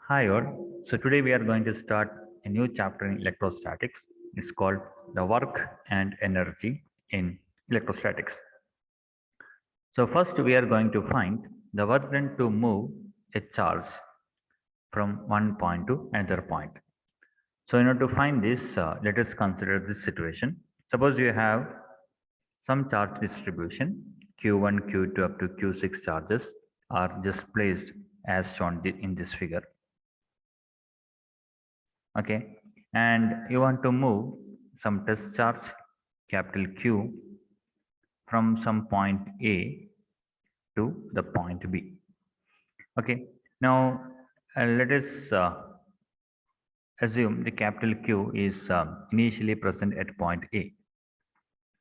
Hi all. So today we are going to start a new chapter in electrostatics. It's called the work and energy in electrostatics. So first we are going to find the work done to move a charge from one point to another point. So in order to find this, let us consider this situation. Suppose you have some charge distribution Q1, Q2 up to Q6 charges are just placed as shown in this figure. Okay, and you want to move some test charge capital Q from some point A to the point B. Okay, now let us assume the capital Q is initially present at point A.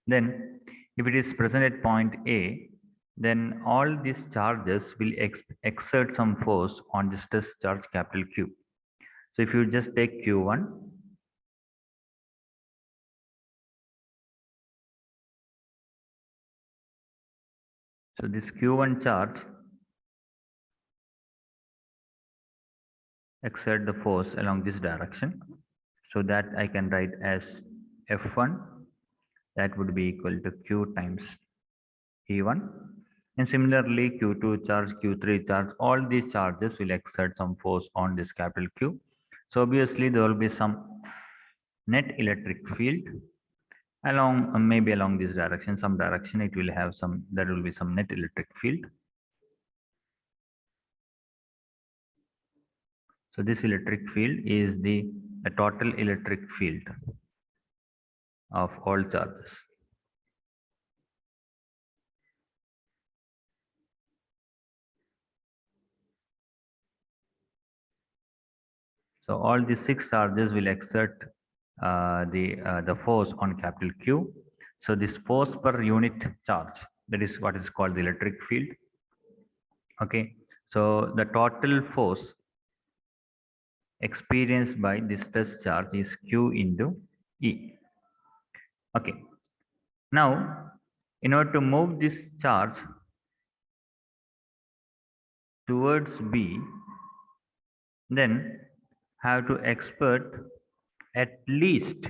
Then if it is present at point A, then all these charges will exert some force on this test charge capital Q. So if you just take Q1, so this Q1 charge exert the force along this direction, so that I can write as F1, that would be equal to Q times E1, and similarly Q2 charge, Q3 charge, all these charges will exert some force on this capital Q. So obviously there will be some net electric field along maybe along this direction, some direction it will have some, there will be some net electric field. So this electric field is the total electric field of all charges. So all these six charges will exert the force on capital Q. So this force per unit charge, that is what is called the electric field. Okay, so the total force experienced by this test charge is Q into E. Okay, now in order to move this charge towards B, then have to exert at least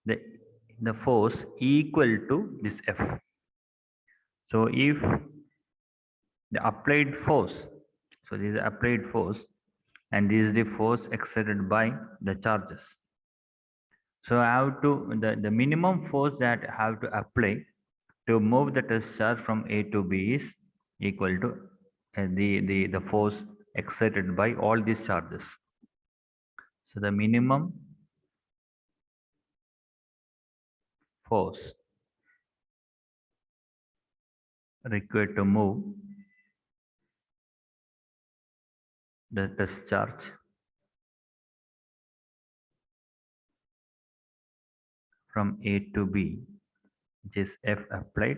the, the force equal to this F. So if the applied force, so this is applied force and this is the force exerted by the charges. So I have to, the minimum force that I have to apply to move the test charge from A to B is equal to the force exerted by all these charges. So the minimum force required to move the test charge from A to B, which is F applied,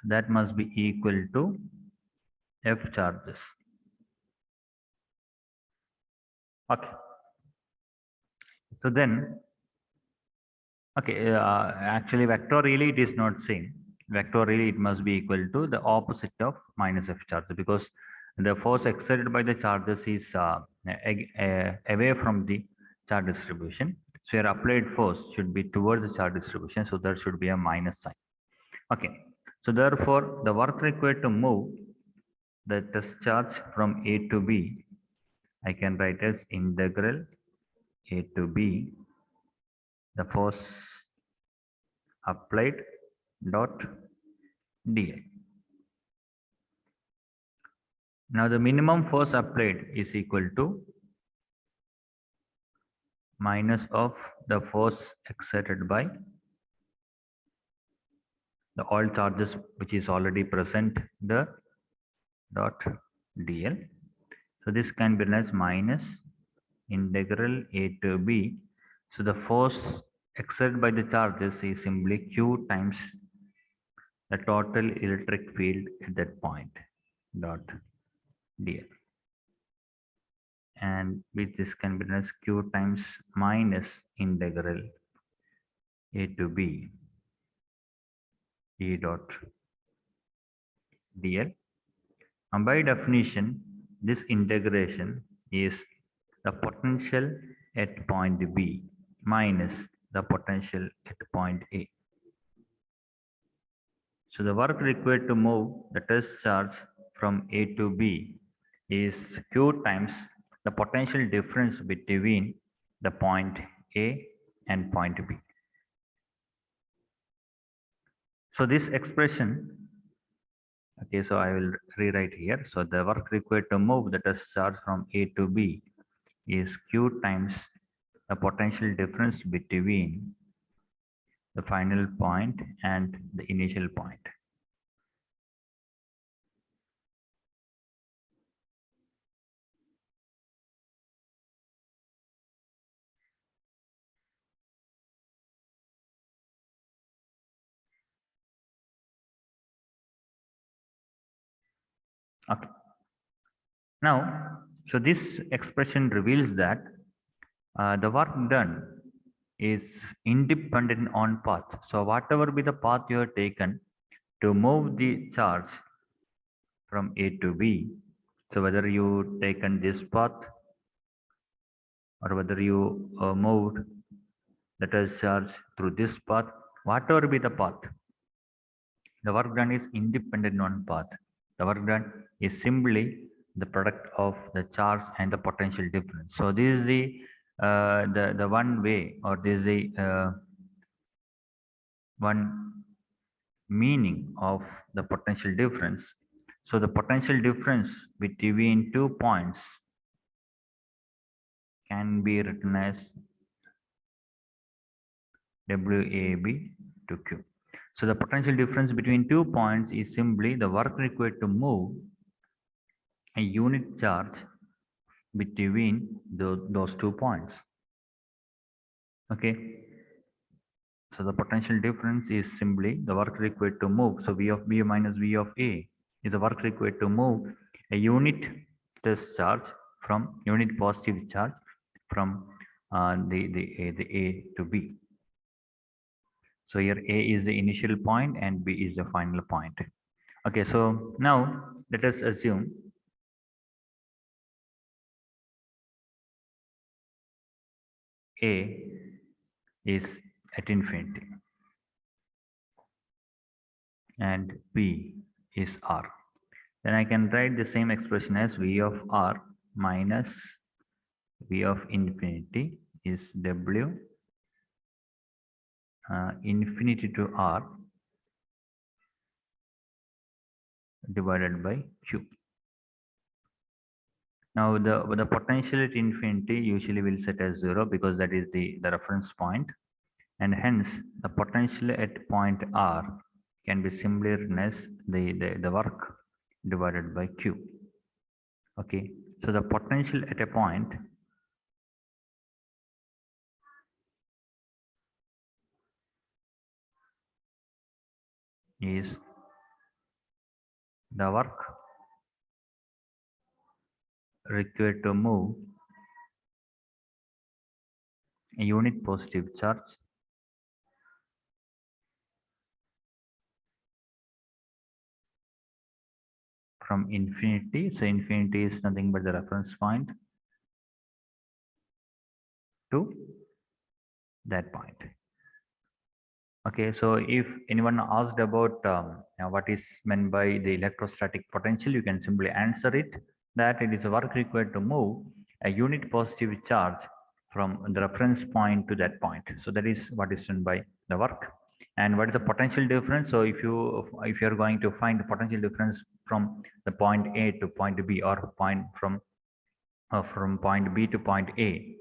so that must be equal to F charges. Okay. So then, okay, actually vectorially it is not same. Vectorially it must be equal to the opposite of minus F charges, because the force exerted by the charges is away from the charge distribution. So your applied force should be towards the charge distribution, so there should be a minus sign. Okay, so therefore the work required to move the test charge from A to B, I can write as integral A to B, the force applied dot dA. Now the minimum force applied is equal to minus of the force exerted by the all charges which is already present the dot dl. So this can be written as minus integral A to B. So the force exerted by the charges is simply Q times the total electric field at that point dot dl. And with this can be written as Q times minus integral A to B E dot dl. And by definition, this integration is the potential at point B minus the potential at point A. So the work required to move the test charge from A to B is Q times the potential difference between the point A and point B. So this expression, okay, so I will rewrite here. So the work required to move the test charge from A to B is Q times the potential difference between the final point and the initial point. Okay. Now, so this expression reveals that the work done is independent on path. So whatever be the path you have taken to move the charge from A to B, so whether you taken this path or whether you moved the test charge through this path, whatever be the path, the work done is independent on path. The work done is simply the product of the charge and the potential difference. So this is the one way, or this is the one meaning of the potential difference. So the potential difference between 2 points can be written as WAB to Q. So the potential difference between 2 points is simply the work required to move a unit charge between those 2 points. Okay. So the potential difference is simply the work required to move. So V of B minus V of A is the work required to move a unit test charge from unit positive charge from the A to B. So here A is the initial point and B is the final point. Okay, so now let us assume A is at infinity and B is R. Then I can write the same expression as V of R minus V of infinity is W infinity to R divided by Q. Now the potential at infinity usually will set as 0 because that is the reference point, and hence the potential at point R can be simply written as the work divided by Q. Okay, so the potential at a point is the work required to move a unit positive charge from infinity. So infinity is nothing but the reference point to that point. Okay, so if anyone asked about what is meant by the electrostatic potential, you can simply answer it that it is a work required to move a unit positive charge from the reference point to that point. So that is what is done by the work. And what is the potential difference? So if you are going to find the potential difference from the point A to point B, or point from point B to point A,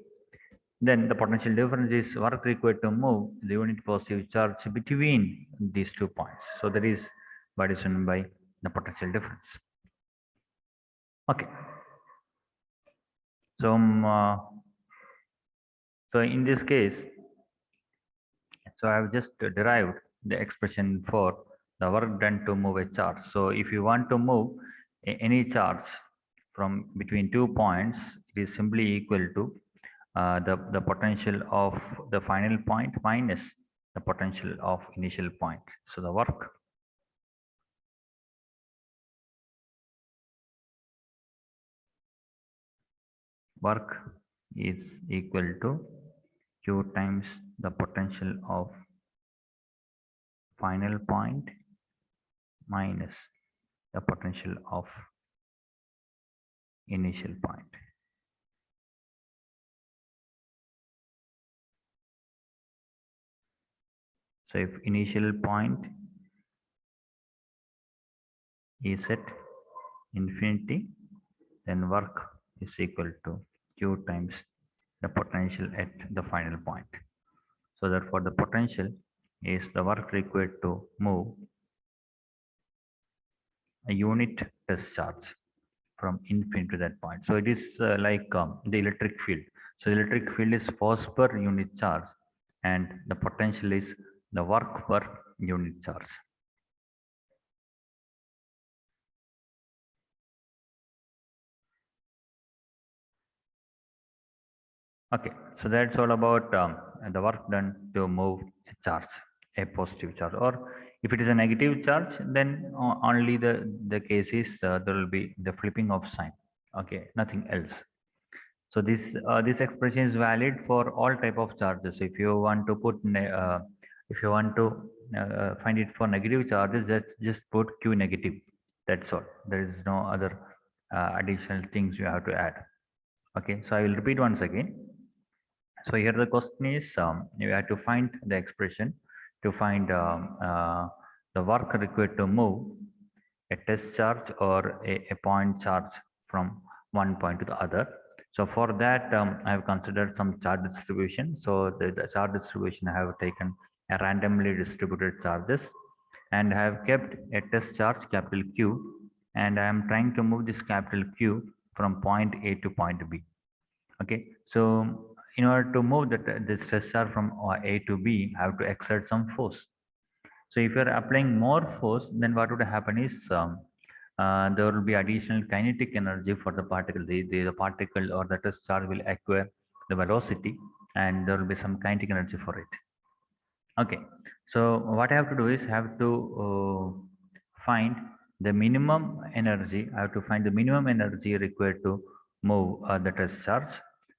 then the potential difference is work required to move the unit positive charge between these 2 points. So that is what is done by the potential difference. Okay. So, so in this case, so I have just derived the expression for the work done to move a charge. So if you want to move any charge from between 2 points, it is simply equal to the potential of the final point minus the potential of initial point. So the work work is equal to Q times the potential of final point minus the potential of initial point. So if initial point is at infinity, then work is equal to Q times the potential at the final point. So therefore the potential is the work required to move a unit test charge from infinity to that point. So it is like the electric field. So the electric field is force per unit charge, and the potential is the work per unit charge. Okay, so that's all about the work done to move a charge, a positive charge. Or if it is a negative charge, then only the case is there will be the flipping of sign. Okay, nothing else. So this expression is valid for all type of charges. If you want to put if you want to find it for negative charges, just put Q negative. That's all. There is no other additional things you have to add. Okay, so I will repeat once again. So here the question is you have to find the expression to find the work required to move a test charge or a point charge from one point to the other. So for that, I have considered some charge distribution. So the charge distribution I have taken a randomly distributed charges and I have kept a test charge capital Q, and I am trying to move this capital Q from point A to point B. Okay, so in order to move this test charge from A to B, I have to exert some force. So if you are applying more force, then what would happen is there will be additional kinetic energy for the particle. The particle or the test charge will acquire the velocity, and there will be some kinetic energy for it. Okay, so what I have to do is I have to find the minimum energy. I have to find the minimum energy required to move the test charge.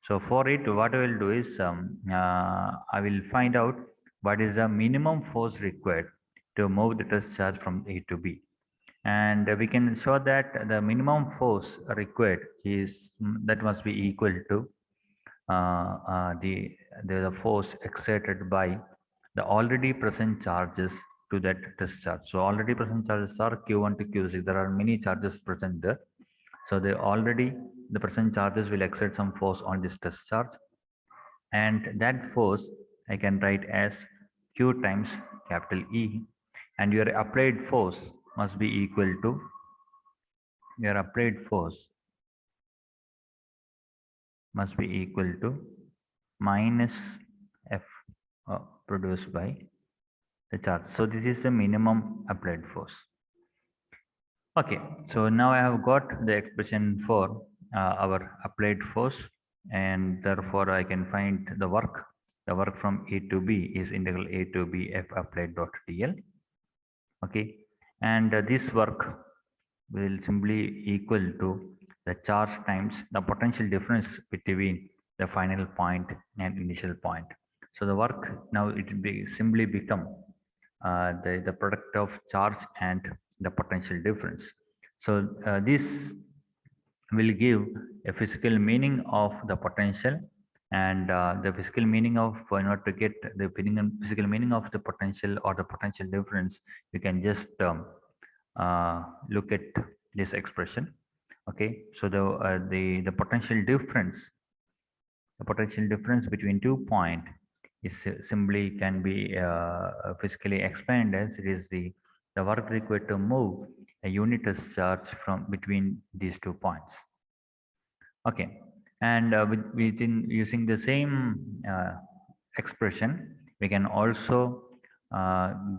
So for it, what I will do is I will find out what is the minimum force required to move the test charge from A to B. And we can show that the minimum force required is that must be equal to the force exerted by the already present charges to that test charge. So already present charges are Q1 to Q6. There are many charges present there. So the present charges will exert some force on this test charge, and that force I can write as Q times capital E, and your applied force must be equal to your applied force must be equal to minus F produced by the charge. So this is the minimum applied force. Okay, so now I have got the expression for our applied force, and therefore I can find the work. The work from A to B is integral A to B F applied dot dl. Okay, and this work will simply equal to the charge times the potential difference between the final point and initial point. So the work now it will simply become the product of charge and the potential difference. So this will give a physical meaning of the potential, and the physical meaning of in order to get the physical meaning of the potential or the potential difference, you can just look at this expression. Okay, so the potential difference between 2 points is simply can be physically explained as it is the work required to move a unit as charge from between these 2 points. Okay, and within using the same expression, we can also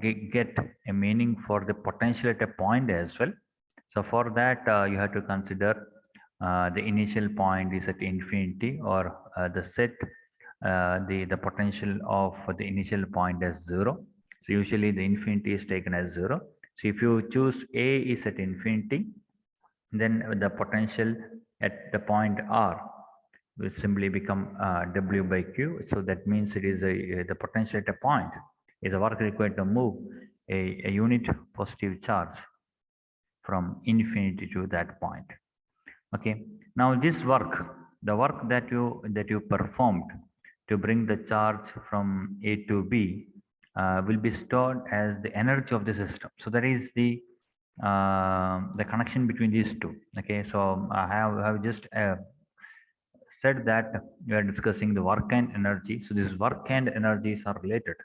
get a meaning for the potential at a point as well. So for that, you have to consider the initial point is at infinity, or the set the potential of the initial point as 0. So usually the infinity is taken as 0. So if you choose A is at infinity, then the potential at the point R will simply become W by Q. So that means it is the potential at a point is a work required to move a unit positive charge from infinity to that point. Okay. Now this work, the work that you performed to bring the charge from A to B will be stored as the energy of the system. So that is the connection between these two. Okay. So I have just said that we are discussing the work and energy. So this work and energies are related.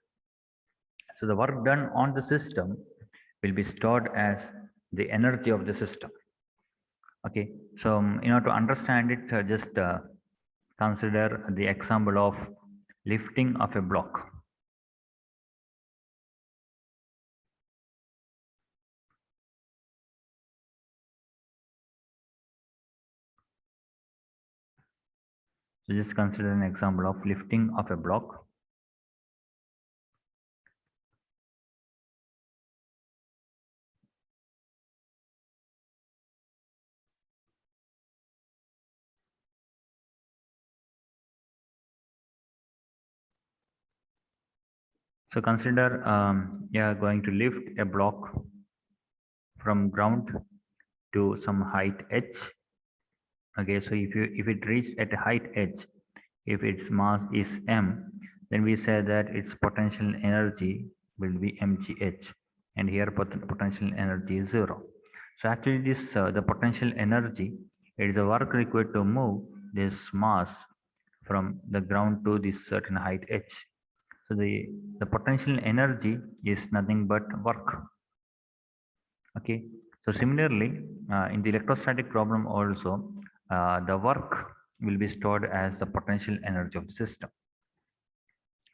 So the work done on the system will be stored as the energy of the system. Okay, so in order to understand it, just consider the example of lifting of a block. So just consider an example of lifting of a block. So consider you are going to lift a block from ground to some height h. Okay, so if it reached at a height h, if its mass is m, then we say that its potential energy will be mgh, and here potential energy is 0. So actually this the potential energy, it is the work required to move this mass from the ground to this certain height h. So the potential energy is nothing but work. Okay. So similarly, in the electrostatic problem also, the work will be stored as the potential energy of the system.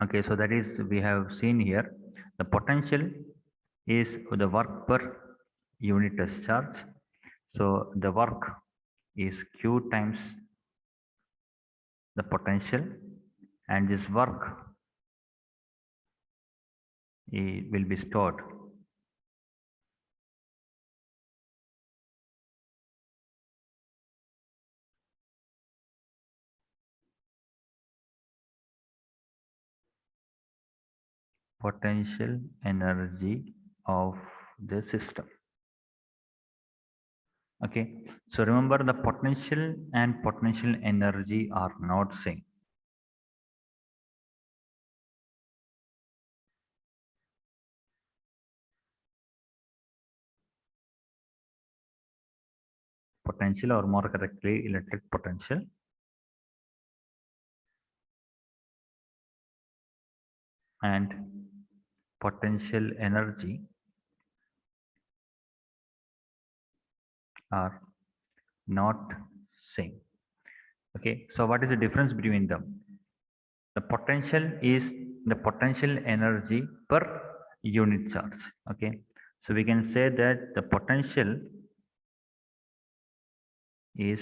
Okay, so that is we have seen here the potential is the work per unit test charge. So the work is Q times the potential, and this work will be stored potential energy of the system. Okay, so remember the potential and potential energy are not same. Potential, or more correctly electric potential, and potential energy are not same. Okay, so what is the difference between them? The potential is the potential energy per unit charge. Okay, so we can say that the potential is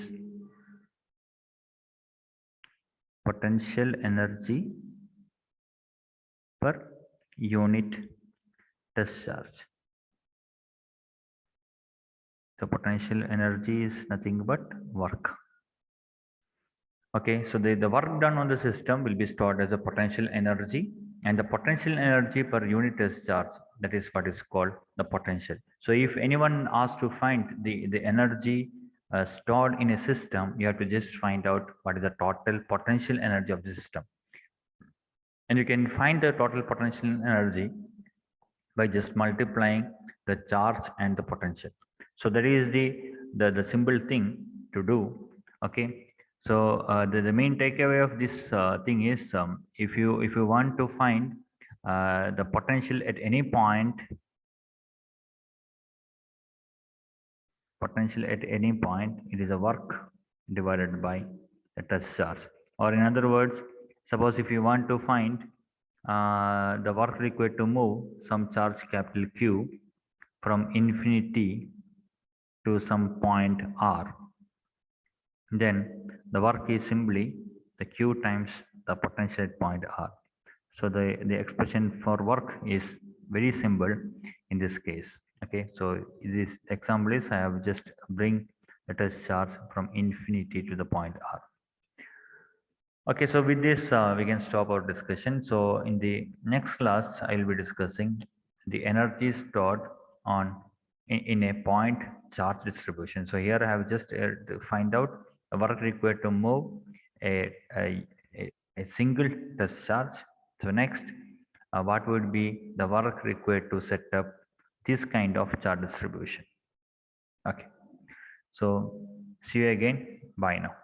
potential energy per unit test charge. So potential energy is nothing but work. Okay, so the work done on the system will be stored as a potential energy, and the potential energy per unit test charge, that is what is called the potential. So if anyone asks to find the energy stored in a system, you have to just find out what is the total potential energy of the system. And you can find the total potential energy by just multiplying the charge and the potential. So that is the simple thing to do. Okay, so the main takeaway of this thing is, if you want to find the potential at any point, it is a work divided by the test charge. Or in other words, suppose if you want to find the work required to move some charge capital Q from infinity to some point R, then the work is simply the Q times the potential at point R. So the expression for work is very simple in this case. Okay, so this example is I have just bring the test charge from infinity to the point R. Okay, so with this, we can stop our discussion. So in the next class, I will be discussing the energy stored on in a point charge distribution. So here I have just to find out the work required to move a, a, a single test charge. So next, what would be the work required to set up this kind of charge distribution? Okay, so see you again. Bye now.